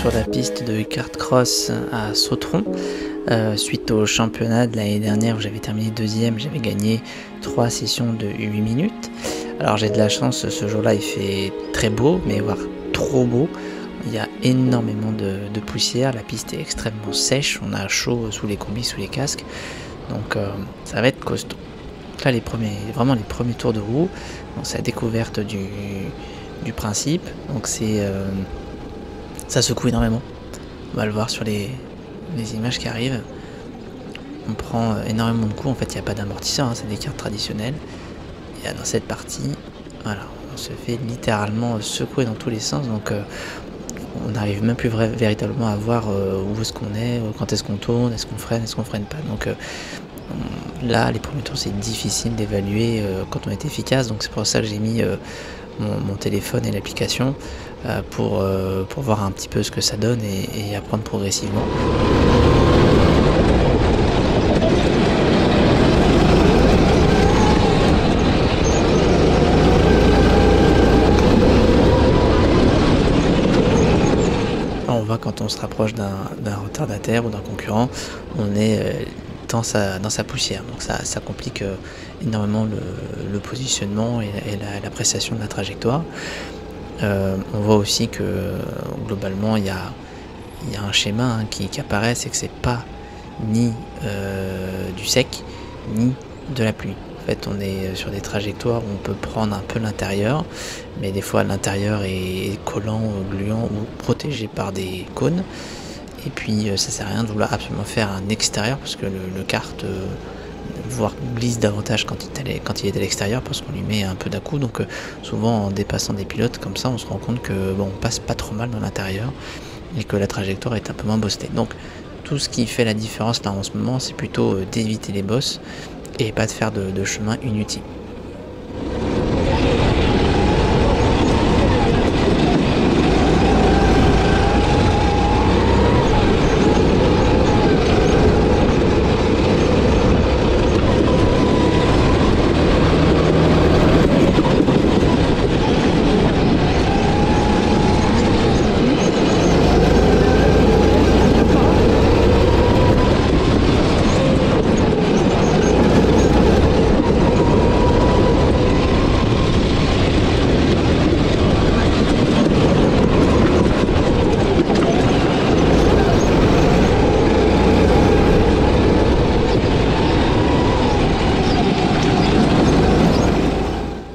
sur la piste de kart cross à Sautron. Suite au championnat de l'année dernière où j'avais terminé deuxième, j'avais gagné 3 sessions de 8 minutes. Alors j'ai de la chance, ce jour-là il fait très beau, mais voire trop beau. Il y a énormément de poussière, la piste est extrêmement sèche, on a chaud sous les combis, sous les casques, donc ça va être costaud. Là vraiment les premiers tours de roue, c'est la découverte du principe, donc ça secoue énormément. On va le voir sur les images qui arrivent. On prend énormément de coups, en fait il n'y a pas d'amortisseur, c'est des cartes traditionnelles. Et dans cette partie, voilà, on se fait littéralement secouer dans tous les sens, donc on n'arrive même plus véritablement à voir où est-ce qu'on est, quand est-ce qu'on tourne, est-ce qu'on freine pas. Donc là, les premiers tours, c'est difficile d'évaluer quand on est efficace, donc c'est pour ça que j'ai mis mon téléphone et l'application pour voir un petit peu ce que ça donne et apprendre progressivement. On voit quand on se rapproche d'un retardataire ou d'un concurrent, on est dans sa poussière, donc ça complique énormément le positionnement et l'appréciation de la trajectoire. On voit aussi que globalement il y a un schéma qui apparaît, c'est que c'est pas ni du sec ni de la pluie. En fait, on est sur des trajectoires où on peut prendre un peu l'intérieur, mais des fois l'intérieur est collant, gluant ou protégé par des cônes. Et puis ça sert à rien de vouloir absolument faire un extérieur parce que le kart glisse davantage quand il est à l'extérieur parce qu'on lui met un peu d'à-coup. Donc souvent en dépassant des pilotes comme ça, on se rend compte que on passe pas trop mal dans l'intérieur et que la trajectoire est un peu moins boostée. Donc tout ce qui fait la différence là en ce moment, c'est plutôt d'éviter les bosses et pas de faire de chemin inutile.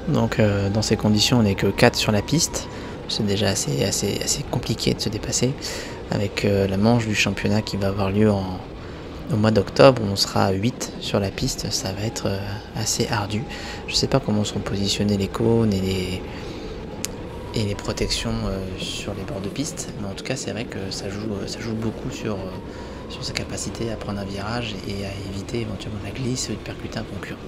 Donc dans ces conditions, on n'est que 4 sur la piste. C'est déjà assez compliqué de se dépasser. Avec la manche du championnat qui va avoir lieu au mois d'octobre, on sera 8 sur la piste. Ça va être assez ardu. Je ne sais pas comment seront positionnés les cônes et les protections sur les bords de piste. Mais en tout cas, c'est vrai que ça joue beaucoup sur sa capacité à prendre un virage et à éviter éventuellement la glisse ou de percuter un concurrent.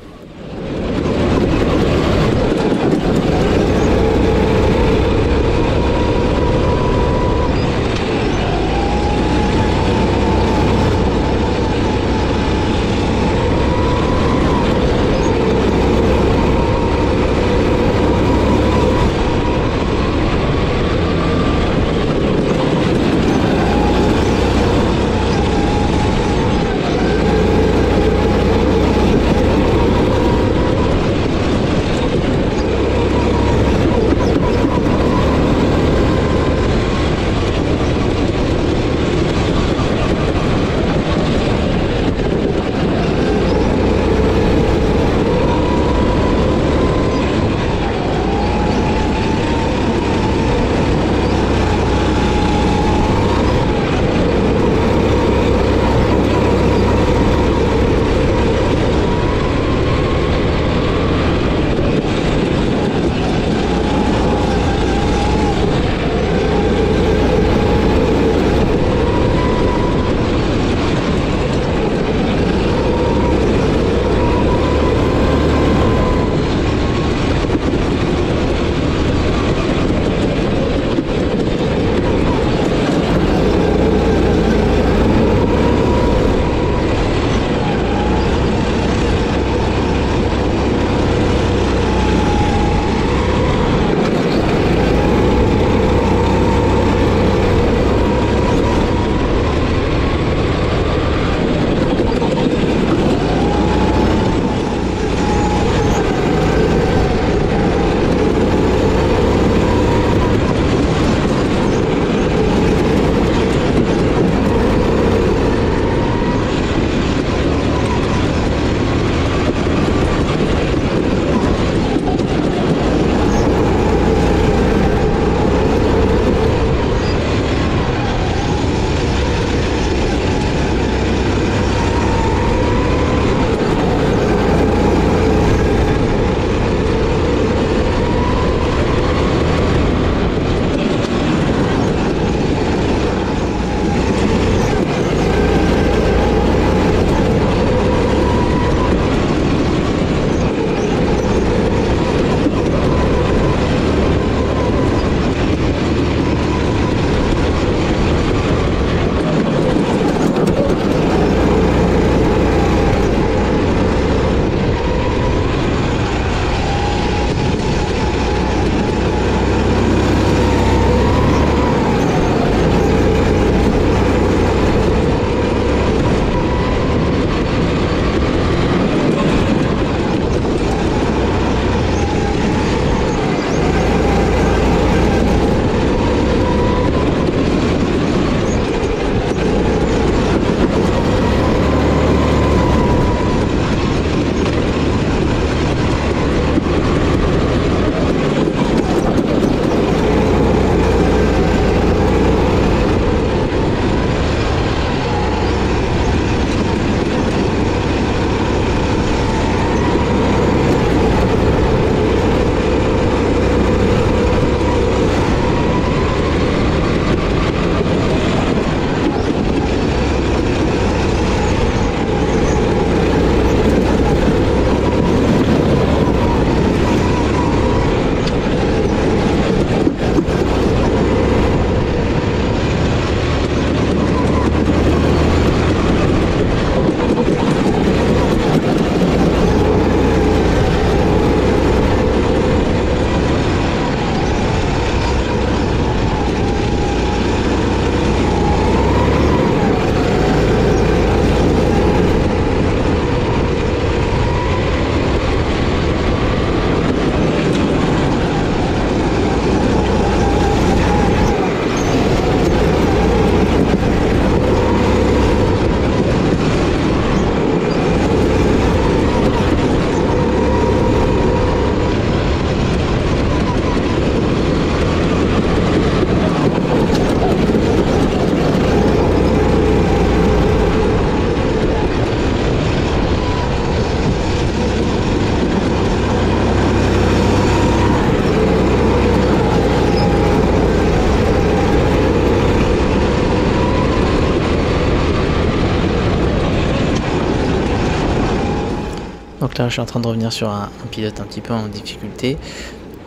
Donc là, je suis en train de revenir sur un pilote un petit peu en difficulté.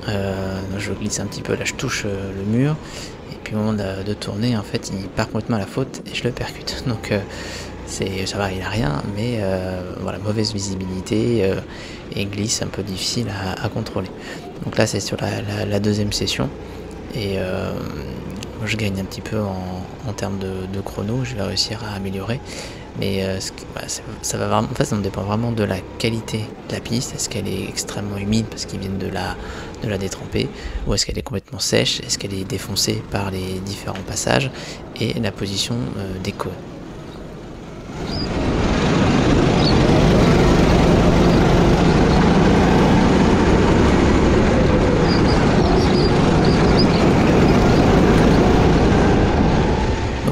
Je glisse un petit peu, là je touche le mur. Et puis au moment de tourner, en fait, il part complètement à la faute et je le percute. Donc ça va, il a rien, mais voilà, mauvaise visibilité et glisse un peu difficile à contrôler. Donc là, c'est sur la deuxième session. Et moi, je gagne un petit peu en termes de chrono, je vais réussir à améliorer. Mais ça va vraiment, en fait, ça dépend vraiment de la qualité de la piste. Est-ce qu'elle est extrêmement humide parce qu'ils viennent de la détremper, ou est-ce qu'elle est complètement sèche, est-ce qu'elle est défoncée par les différents passages, et la position des cônes.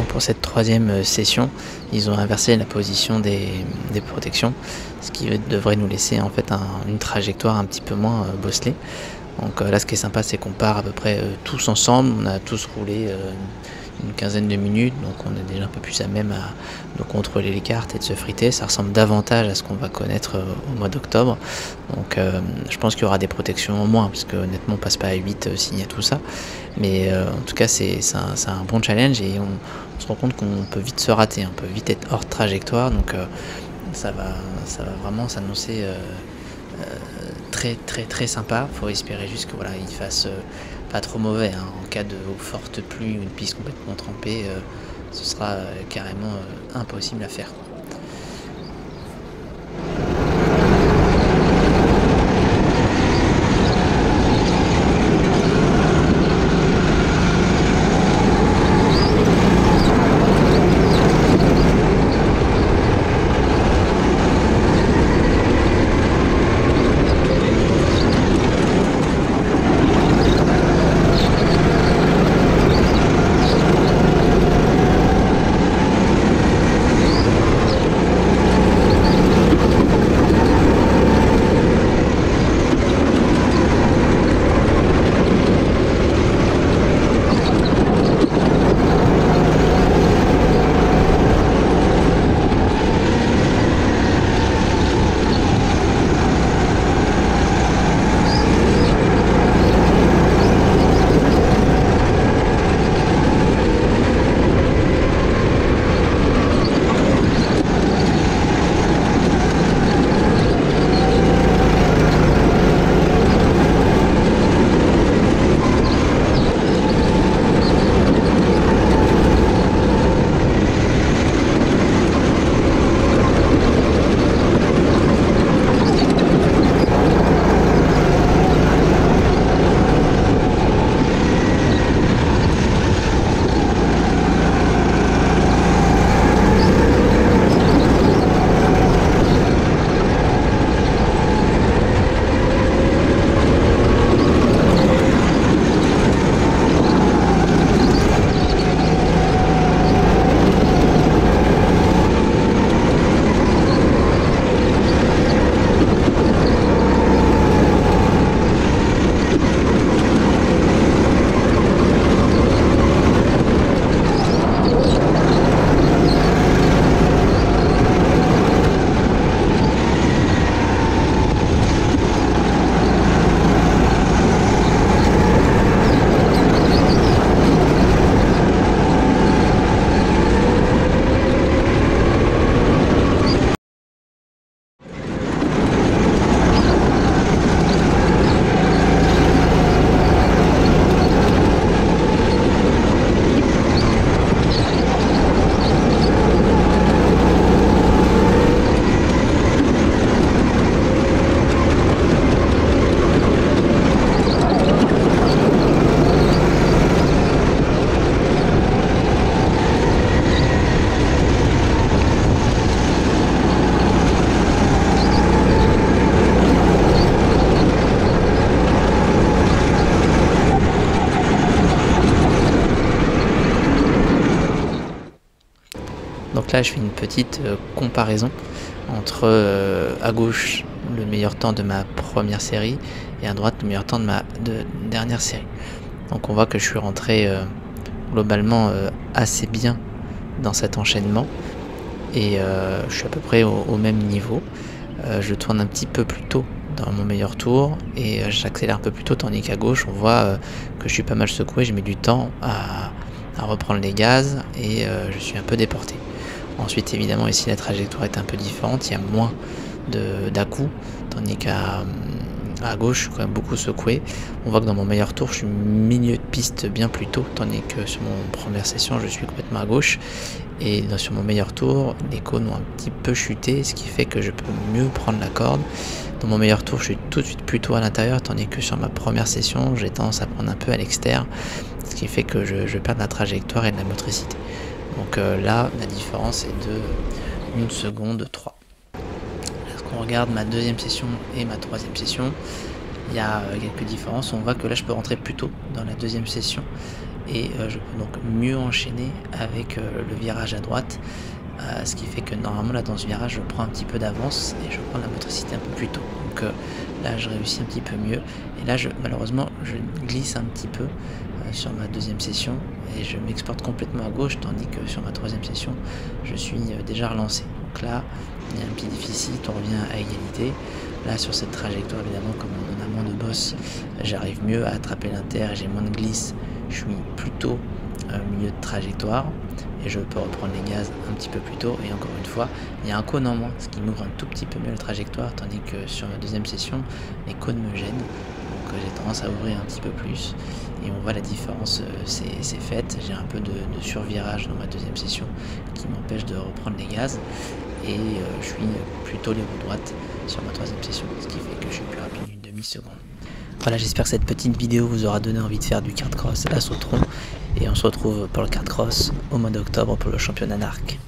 Pour cette troisième session, ils ont inversé la position des protections, ce qui devrait nous laisser en fait une trajectoire un petit peu moins bosselée. Donc là, ce qui est sympa, c'est qu'on part à peu près tous ensemble. On a tous roulé une quinzaine de minutes, donc on est déjà un peu plus à même de contrôler les cartes et de se friter. Ça ressemble davantage à ce qu'on va connaître au mois d'octobre. Donc je pense qu'il y aura des protections en moins, parce que honnêtement on passe pas à 8 s'il y a tout ça. Mais en tout cas c'est un bon challenge, et on se rend compte qu'on peut vite se rater, on peut vite être hors trajectoire. Donc ça va vraiment s'annoncer très sympa. Faut espérer juste que voilà, il fasse pas trop mauvais, hein. En cas de forte pluie ou une piste complètement trempée, ce sera carrément impossible à faire. Donc là, je fais une petite comparaison entre à gauche le meilleur temps de ma première série et à droite le meilleur temps de ma dernière série. Donc on voit que je suis rentré globalement assez bien dans cet enchaînement, et je suis à peu près au même niveau. je tourne un petit peu plus tôt dans mon meilleur tour et j'accélère un peu plus tôt, tandis qu'à gauche on voit que je suis pas mal secoué, je mets du temps à reprendre les gaz et je suis un peu déporté. Ensuite évidemment ici la trajectoire est un peu différente, il y a moins d'à-coups, tandis qu'à gauche je suis quand même beaucoup secoué. On voit que dans mon meilleur tour je suis milieu de piste bien plus tôt, tandis que sur mon première session je suis complètement à gauche. Et sur mon meilleur tour, les cônes ont un petit peu chuté, ce qui fait que je peux mieux prendre la corde. Dans mon meilleur tour, je suis tout de suite plutôt à l'intérieur, tandis que sur ma première session, j'ai tendance à prendre un peu à l'extérieur, ce qui fait que je perds de la trajectoire et de la motricité. Donc là, la différence est de 1 seconde 3. Lorsqu'on regarde ma deuxième session et ma troisième session, il y a quelques différences. On voit que là, je peux rentrer plus tôt dans la deuxième session et je peux donc mieux enchaîner avec le virage à droite, ce qui fait que normalement là dans ce virage je prends un petit peu d'avance et je prends la motricité un peu plus tôt. Donc là je réussis un petit peu mieux et là malheureusement je glisse un petit peu sur ma deuxième session et je m'exporte complètement à gauche, tandis que sur ma troisième session je suis déjà relancé. Donc là il y a un petit déficit, on revient à égalité. Là sur cette trajectoire évidemment comme on a moins de boss, j'arrive mieux à attraper l'inter et j'ai moins de glisse. Je suis plutôt au milieu de trajectoire et je peux reprendre les gaz un petit peu plus tôt et encore une fois il y a un cône en moins, ce qui m'ouvre un tout petit peu mieux la trajectoire, tandis que sur ma deuxième session les cônes me gênent, donc j'ai tendance à ouvrir un petit peu plus et on voit la différence, c'est fait. J'ai un peu de survirage dans ma deuxième session qui m'empêche de reprendre les gaz et je suis plutôt libre droite sur ma troisième session, ce qui fait que je suis plus rapide d'une demi-seconde. Voilà, j'espère que cette petite vidéo vous aura donné envie de faire du kart cross à Sautron et on se retrouve pour le kart cross au mois d'octobre pour le championnat NARC.